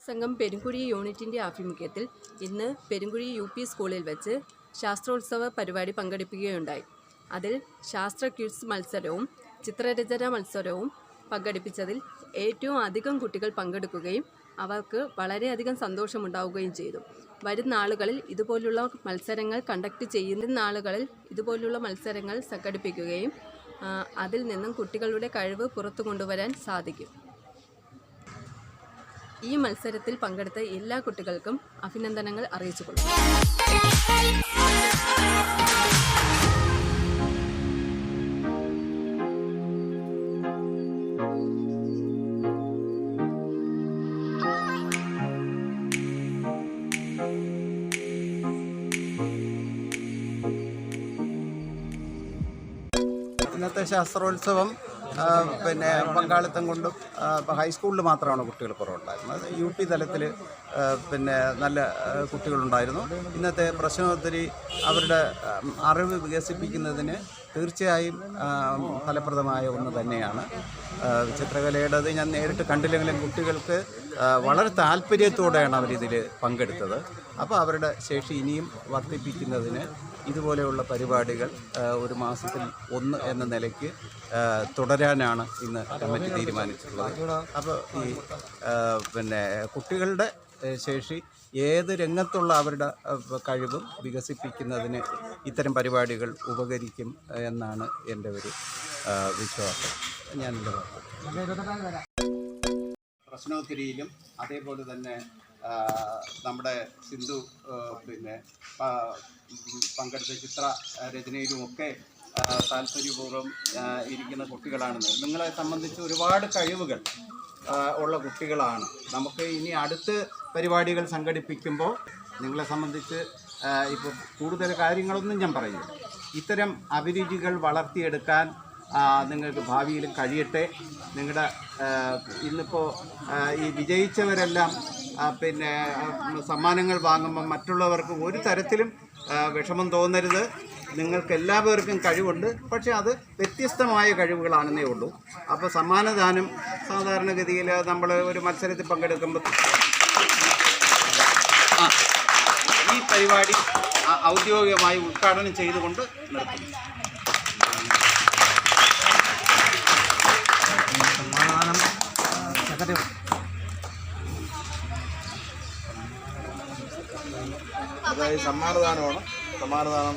സംഘം പെരുങ്കുഴി യൂണിറ്റിൻ്റെ ആഭിമുഖ്യത്തിൽ ഇന്ന് പെരുങ്കുഴി UP സ്കൂളിൽ വെച്ച് ശാസ്ത്രോത്സവ പരിപാടി പങ്കെടുപ്പിക്കുകയുണ്ടായി. അതിൽ ശാസ്ത്ര ക്വിസ് മത്സരവും ചിത്രരചന മത്സരവും പങ്കെടുപ്പിച്ചതിൽ ഏറ്റവും അധികം കുട്ടികൾ പങ്കെടുക്കുകയും അവർക്ക് വളരെയധികം സന്തോഷമുണ്ടാവുകയും ചെയ്തു. വരുന്ന നാളുകളിൽ ഇതുപോലുള്ള മത്സരങ്ങൾ സംഘടിപ്പിക്കുകയും അതിൽ നിന്നും കുട്ടികളുടെ കഴിവ് പുറത്തു കൊണ്ടുവരാൻ സാധിക്കും. ഈ മത്സരത്തിൽ പങ്കെടുത്ത എല്ലാ കുട്ടികൾക്കും അഭിനന്ദനങ്ങൾ അറിയിച്ചുകൊള്ളും. ഇന്നത്തെ ശാസ്ത്രോത്സവം പങ്കാളിത്തം കൊണ്ടും ഹൈസ്കൂളിൽ മാത്രമാണ് കുട്ടികൾ കുറവുണ്ടായിരുന്നത്. UP തലത്തിൽ നല്ല കുട്ടികളുണ്ടായിരുന്നു. ഇന്നത്തെ പ്രശ്നോത്തരി അവരുടെ അറിവ് വികസിപ്പിക്കുന്നതിന് തീർച്ചയായും ഫലപ്രദമായ ഒന്ന് തന്നെയാണ്. ചിത്രകലയുടേത് ഞാൻ നേരിട്ട് കണ്ടില്ലെങ്കിലും കുട്ടികൾക്ക് വളരെ താല്പര്യത്തോടെയാണ് അവരിതിൽ പങ്കെടുത്തത്. അപ്പോൾ അവരുടെ ശേഷി ഇനിയും വർദ്ധിപ്പിക്കുന്നതിന് ഇതുപോലെയുള്ള പരിപാടികൾ ഒരു മാസത്തിൽ 1 എന്ന നിലയ്ക്ക് തുടരാനാണ് ഇന്ന് കമ്മിറ്റി തീരുമാനിച്ചിട്ടുള്ളത്. അപ്പോൾ ഈ കുട്ടികളുടെ ശേഷി ഏത് രംഗത്തുള്ള അവരുടെ കഴിവും വികസിപ്പിക്കുന്നതിന് ഇത്തരം പരിപാടികൾ ഉപകരിക്കും എന്നാണ് എൻ്റെ ഒരു വിശ്വാസം. ഞാനെൻ്റെ പ്രശ്നോത്തരിയിലും അതേപോലെ തന്നെ നമ്മുടെ സിന്ധു പങ്കെടുത്ത ചിത്ര രചനയിലുമൊക്കെ താല്പര്യപൂർവ്വം ഇരിക്കുന്ന കുട്ടികളാണ്. നിങ്ങളെ സംബന്ധിച്ച് ഒരുപാട് കഴിവുകൾ ഉള്ള കുട്ടികളാണ്. നമുക്ക് ഇനി അടുത്ത പരിപാടികൾ സംഘടിപ്പിക്കുമ്പോൾ നിങ്ങളെ സംബന്ധിച്ച് ഇപ്പോൾ കൂടുതൽ കാര്യങ്ങളൊന്നും ഞാൻ പറയുന്നില്ല. ഇത്തരം അഭിരുചികൾ വളർത്തിയെടുക്കാൻ നിങ്ങൾക്ക് ഭാവിയിലും കഴിയട്ടെ. നിങ്ങളുടെ ഇന്നിപ്പോൾ ഈ വിജയിച്ചവരെല്ലാം സമ്മാനങ്ങൾ വാങ്ങുമ്പോൾ മറ്റുള്ളവർക്ക് ഒരു തരത്തിലും വിഷമം തോന്നരുത്. നിങ്ങൾക്ക് എല്ലാവർക്കും കഴിവുണ്ട്, പക്ഷേ അത് വ്യത്യസ്തമായ കഴിവുകളാണെന്നേ ഉള്ളൂ. അപ്പോൾ സമ്മാനദാനം സാധാരണഗതിയിൽ നമ്മൾ ഒരു മത്സരത്തിൽ പങ്കെടുക്കുമ്പോൾ ഈ പരിപാടി ഔദ്യോഗികമായി ഉദ്ഘാടനം ചെയ്തുകൊണ്ട് നിർത്തുന്നു. അതായത് സമ്മാനദാനമാണ്. സമ്മാനദാനം